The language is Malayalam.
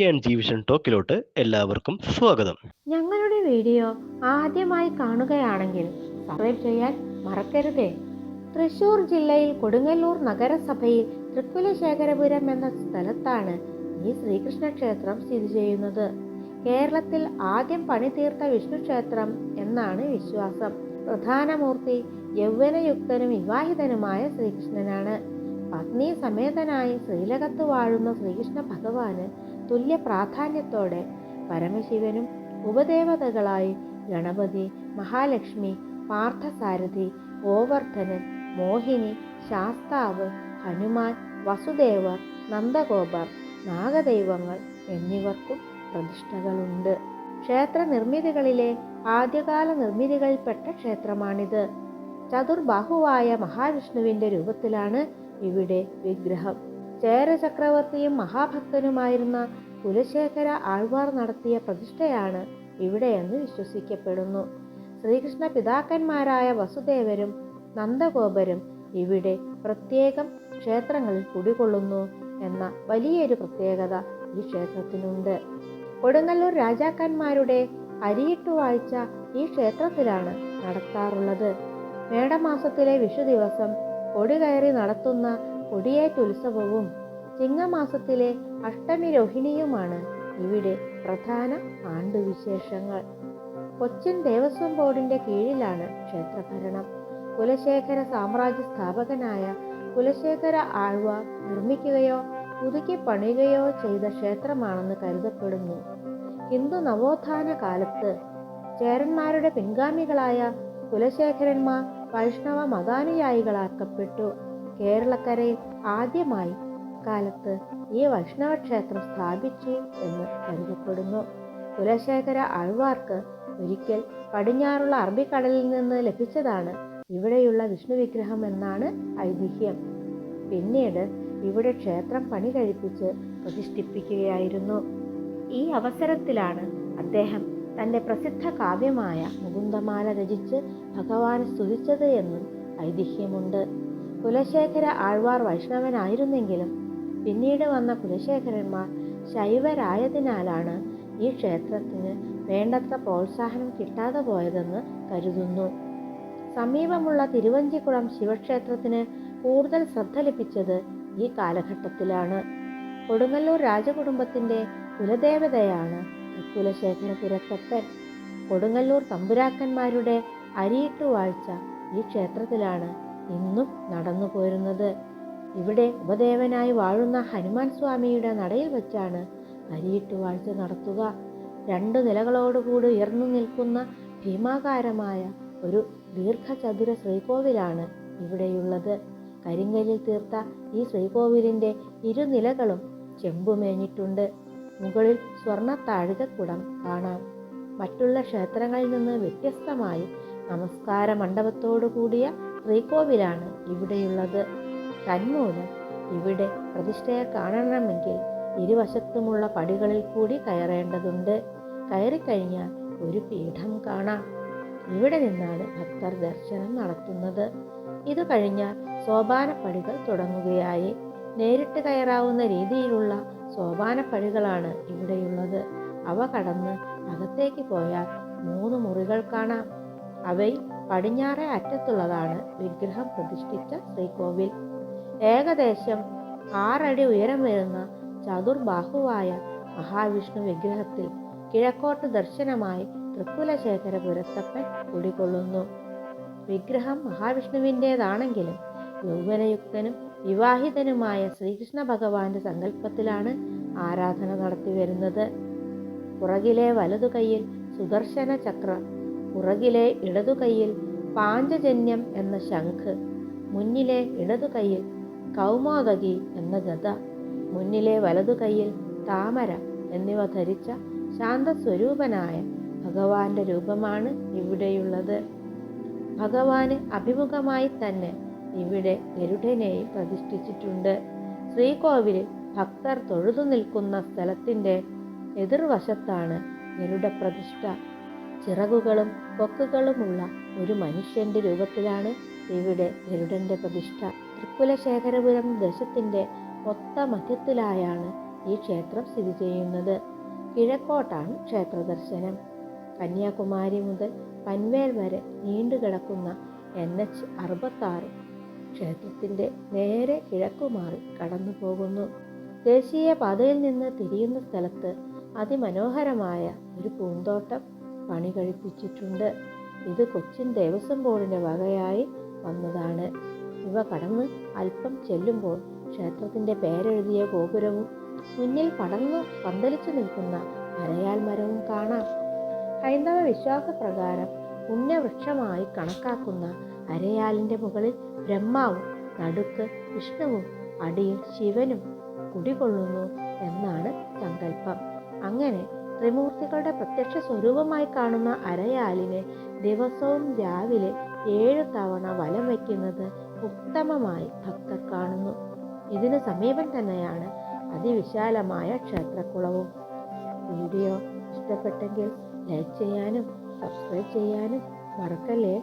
വിഷൻ ടോക്കിലോട്ട് എല്ലാവർക്കും സ്വാഗതം. ഞങ്ങളുടെ വീഡിയോ ആദ്യമായി കാണുകയാണെങ്കിൽ സബ്സ്ക്രൈബ് ചെയ്യാൻ മറക്കരുതേ. തൃശൂർ ജില്ലയിൽ കൊടുങ്ങല്ലൂർ നഗരസഭയിൽ തൃക്കുലശേഖരപുരം എന്ന സ്ഥലത്താണ് ഈ ശ്രീകൃഷ്ണ ക്ഷേത്രം സ്ഥിതി ചെയ്യുന്നത്. കേരളത്തിൽ ആദ്യം പണിതീർത്ത വിഷ്ണു ക്ഷേത്രം എന്നാണ് വിശ്വാസം. പ്രധാനമൂർത്തി യൗവനയുക്തനും വിവാഹിതനുമായ ശ്രീകൃഷ്ണനാണ്. പത്നി സമേതനായി ശ്രീലകത്ത് വാഴുന്ന ശ്രീകൃഷ്ണ ഭഗവാന് തുല്യ പ്രാധാന്യത്തോടെ പരമശിവനും ഉപദേവതകളായി ഗണപതി, മഹാലക്ഷ്മി, പാർത്ഥസാരഥി, ഗോവർദ്ധനൻ, മോഹിനി, ശാസ്താവ്, ഹനുമാൻ, വസുദേവർ, നന്ദഗോപർ, നാഗദൈവങ്ങൾ എന്നിവർക്കും പ്രതിഷ്ഠകളുണ്ട്. ക്ഷേത്ര നിർമ്മിതികളിലെ ആദ്യകാല നിർമ്മിതികളിൽപ്പെട്ട ക്ഷേത്രമാണിത്. ചതുർബാഹുവായ മഹാവിഷ്ണുവിന്റെ രൂപത്തിലാണ് ഇവിടെ വിഗ്രഹം. ചേര ചക്രവർത്തിയും മഹാഭക്തനുമായിരുന്ന കുലശേഖര ആഴ്വാർ നടത്തിയ പ്രതിഷ്ഠയാണ് ഇവിടെയെന്ന് വിശ്വസിക്കപ്പെടുന്നു. ശ്രീകൃഷ്ണ പിതാക്കന്മാരായ വസുദേവരും നന്ദഗോപരും ഇവിടെ പ്രത്യേകം ക്ഷേത്രങ്ങളിൽ കുടികൊള്ളുന്നു എന്ന വലിയൊരു പ്രത്യേകത ഈ ക്ഷേത്രത്തിനുണ്ട്. കൊടുങ്ങല്ലൂർ രാജാക്കന്മാരുടെ അരിയിട്ടുവാഴ്ച ഈ ക്ഷേത്രത്തിലാണ് നടത്താറുള്ളത്. മേടമാസത്തിലെ വിഷു ദിവസം കൊടി കയറി നടത്തുന്ന കൊടിയേറ്റുത്സവവും ചിങ്ങമാസത്തിലെ അഷ്ടമി രോഹിണിയുമാണ് ഇവിടെ പ്രധാന ആണ്ടുവിശേഷങ്ങൾ. കൊച്ചിൻ ദേവസ്വം ബോർഡിന്റെ കീഴിലാണ് ക്ഷേത്രഭരണം. കുലശേഖര സാമ്രാജ്യ സ്ഥാപകനായ കുലശേഖര ആഴ്വാർ നിർമ്മിക്കുകയോ പുതുക്കി പണിയുകയോ ചെയ്ത ക്ഷേത്രമാണെന്ന് കരുതപ്പെടുന്നു. ഹിന്ദു നവോത്ഥാന കാലത്ത് ചേരന്മാരുടെ പിൻഗാമികളായ കുലശേഖരന്മാർ വൈഷ്ണവ മതാനുയായികളാക്കപ്പെട്ടു. കേരളക്കരയിൽ ആദ്യമായി കാലത്ത് ഈ വൈഷ്ണവ ക്ഷേത്രം സ്ഥാപിച്ചു എന്ന് കരുതപ്പെടുന്നു. കുലശേഖര ആഴ്വാർക്ക് ഒരിക്കൽ പടിഞ്ഞാറുള്ള അറബിക്കടലിൽ നിന്ന് ലഭിച്ചതാണ് ഇവിടെയുള്ള വിഷ്ണു വിഗ്രഹം എന്നാണ് ഐതിഹ്യം. പിന്നീട് ഇവിടെ ക്ഷേത്രം പണി കഴിപ്പിച്ച് പ്രതിഷ്ഠിപ്പിക്കുകയായിരുന്നു. ഈ അവസരത്തിലാണ് അദ്ദേഹം തൻ്റെ പ്രസിദ്ധ കാവ്യമായ മുകുന്ദമാല രചിച്ച് ഭഗവാനെ സ്തുതിച്ചത് എന്നും ഐതിഹ്യമുണ്ട്. കുലശേഖര ആഴ്വാർ വൈഷ്ണവനായിരുന്നെങ്കിലും പിന്നീട് വന്ന കുലശേഖരന്മാർ ശൈവരായതിനാലാണ് ഈ ക്ഷേത്രത്തിന് വേണ്ടത്ര പ്രോത്സാഹനം കിട്ടാതെ പോയതെന്ന് കരുതുന്നു. സമീപമുള്ള തിരുവഞ്ചിക്കുളം ശിവക്ഷേത്രത്തിന് കൂടുതൽ ശ്രദ്ധ ലഭിച്ചത് ഈ കാലഘട്ടത്തിലാണ്. കൊടുങ്ങല്ലൂർ രാജകുടുംബത്തിൻ്റെ കുലദേവതയാണ് തൃക്കുലശേഖരപുരത്തപ്പൻ. കൊടുങ്ങല്ലൂർ തമ്പുരാക്കന്മാരുടെ അരിയിട്ടുവാഴ്ച ഈ ക്ഷേത്രത്തിലാണ് ഇന്നും നടന്നു പോരുന്നത്. ഇവിടെ ഉപദേവനായി വാഴുന്ന ഹനുമാൻ സ്വാമിയുടെ നടയിൽ വെച്ചാണ് അരിയിട്ടുവാഴ്ച നടത്തുക. 2 നിലകളോടുകൂടി ഉയർന്നു നിൽക്കുന്ന ഭീമാകാരമായ ഒരു ദീർഘചതുര ശ്രീകോവിലാണ് ഇവിടെയുള്ളത്. കരിങ്കല്ലിൽ തീർത്ത ഈ ശ്രീകോവിലിൻ്റെ ഇരുനിലകളും ചെമ്പുമേഞ്ഞിട്ടുണ്ട്. മുകളിൽ സ്വർണ്ണ താഴികക്കുടം കാണാം. മറ്റുള്ള ക്ഷേത്രങ്ങളിൽ നിന്ന് വ്യത്യസ്തമായി നമസ്കാര മണ്ഡപത്തോടു കൂടിയ ശ്രീകോവിലാണ് ഇവിടെയുള്ളത്. തന്മൂലം ഇവിടെ പ്രതിഷ്ഠയെ കാണണമെങ്കിൽ ഇരുവശത്തുമുള്ള പടികളിൽ കൂടി കയറേണ്ടതുണ്ട്. കയറിക്കഴിഞ്ഞാൽ ഒരു പീഠം കാണാം. ഇവിടെ നിന്നാണ് ഭക്തർ ദർശനം നടത്തുന്നത്. ഇത് കഴിഞ്ഞാൽ സോപാനപ്പടികൾ തുടങ്ങുകയായി. നേരിട്ട് കയറാവുന്ന രീതിയിലുള്ള സോപാനപ്പടികളാണ് ഇവിടെയുള്ളത്. അവ കടന്ന് അകത്തേക്ക് പോയാൽ 3 മുറികൾ കാണാം. അവയിൽ പടിഞ്ഞാറേ അറ്റത്തുള്ളതാണ് വിഗ്രഹം പ്രതിഷ്ഠിച്ച ശ്രീകോവിൽ. ഏകദേശം 6 അടി ഉയരം വരുന്ന ചതുർബാഹുവായ മഹാവിഷ്ണു വിഗ്രഹത്തിൽ കിഴക്കോട്ട് ദർശനമായി തൃക്കുലശേഖരപുരത്തപ്പൻ കുടികൊള്ളുന്നു. വിഗ്രഹം മഹാവിഷ്ണുവിൻ്റേതാണെങ്കിലും യൗവനയുക്തനും വിവാഹിതനുമായ ശ്രീകൃഷ്ണ ഭഗവാന്റെ സങ്കല്പത്തിലാണ് ആരാധന നടത്തി വരുന്നത്. പുറകിലെ വലതുകൈയിൽ സുദർശന ചക്ര, പുറകിലെ ഇടതുകൈയിൽ പാഞ്ചജന്യം എന്ന ശംഖ്, മുന്നിലെ ഇടതുകൈയിൽ കൗമോദകി എന്ന ഗദ, മുന്നിലെ വലതുകൈയിൽ താമര എന്നിവ ധരിച്ച ശാന്തസ്വരൂപനായ ഭഗവാന്റെ രൂപമാണ് ഇവിടെയുള്ളത്. ഭഗവാന് അഭിമുഖമായി തന്നെ ഇവിടെ ഗരുഡനെയും പ്രതിഷ്ഠിച്ചിട്ടുണ്ട്. ശ്രീകോവിലിൽ ഭക്തർ തൊഴുതു നിൽക്കുന്ന സ്ഥലത്തിൻ്റെ എതിർവശത്താണ് ഗരുഡ പ്രതിഷ്ഠ. ചിറകുകളും കൊക്കുകളുമുള്ള ഒരു മനുഷ്യന്റെ രൂപത്തിലാണ് ഇവിടെ ഗരുഡന്റെ പ്രതിഷ്ഠ. തൃക്കുലശേഖരപുരം ദേശത്തിൻ്റെ ഒത്ത മധ്യത്തിലായാണ് ഈ ക്ഷേത്രം സ്ഥിതി ചെയ്യുന്നത്. കിഴക്കോട്ടാണ് ക്ഷേത്ര ദർശനം. കന്യാകുമാരി മുതൽ പൻവേൽ വരെ നീണ്ടുകിടക്കുന്ന NH-66 ക്ഷേത്രത്തിൻ്റെ നേരെ കിഴക്കുമാറി കടന്നു പോകുന്നു. ദേശീയ പാതയിൽ നിന്ന് തിരിയുന്ന സ്ഥലത്ത് അതിമനോഹരമായ ഒരു പൂന്തോട്ടം പണി കഴിപ്പിച്ചിട്ടുണ്ട്. ഇത് കൊച്ചിൻ ദേവസ്വം ബോർഡിൻ്റെ വകയായി വന്നതാണ്. ഇവ കടന്ന് അല്പം ചെല്ലുമ്പോൾ ക്ഷേത്രത്തിൻ്റെ പേരെഴുതിയ ഗോപുരവും മുന്നിൽ പടർന്നു പന്തലിച്ചു നിൽക്കുന്ന അരയാൽ മരവും കാണാം. ഹൈന്ദവ വിശ്വാസപ്രകാരം പുണ്യവൃക്ഷമായി കണക്കാക്കുന്ന അരയാലിൻ്റെ മുകളിൽ ബ്രഹ്മാവും നടുക്ക് വിഷ്ണുവും അടിയിൽ ശിവനും കുടികൊള്ളുന്നു എന്നാണ് സങ്കല്പം. അങ്ങനെ ത്രിമൂർത്തികളുടെ പ്രത്യക്ഷ സ്വരൂപമായി കാണുന്ന അരയാലിനെ ദിവസവും രാവിലെ 7 തവണ വലം വയ്ക്കുന്നത് ഉത്തമമായി ഭക്തർ കാണുന്നു. ഇതിന് സമീപം തന്നെയാണ് അതിവിശാലമായ ക്ഷേത്രക്കുളവും. വീഡിയോ ഇഷ്ടപ്പെട്ടെങ്കിൽ ലൈക്ക് ചെയ്യാനും സബ്സ്ക്രൈബ് ചെയ്യാനും മറക്കല്ലേ.